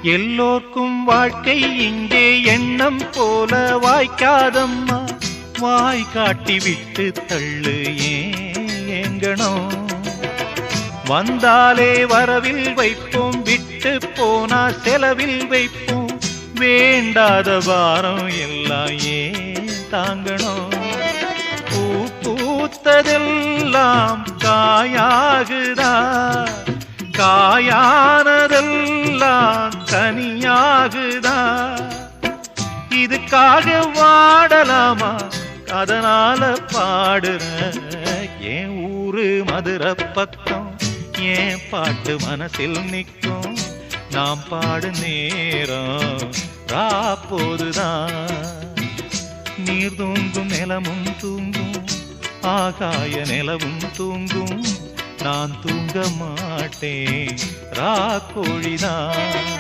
எல்லோர்க்கும் வாழ்க்கை இங்கே எண்ணம் போல வாய்க்காதம்மா. வாய் காட்டி விட்டு தள்ளு ஏங்கணும். வந்தாலே வரவில் வைப்போம், விட்டு போனா செலவில் வைப்போம். வேண்டாத பாரம் எல்லாம் ஏன் தாங்கணும். பூ பூத்ததெல்லாம் காயாகுதா, காயானதெல்லாம் கனியாகுதா. இதுக்காக வாடலாமா, அதனால பாடுற. என் ஊரு மதுரை பக்கம், என் பாட்டு மனசில் நிற்கும். நாம் பாடு நேரம் ராப்போதுதான். நீர் தூங்கும் நிலமும் தூங்கும், ஆகாய நிலவும் தூங்கும். நான் தூங்க மாட்டேன், ராக்கோழிதான்.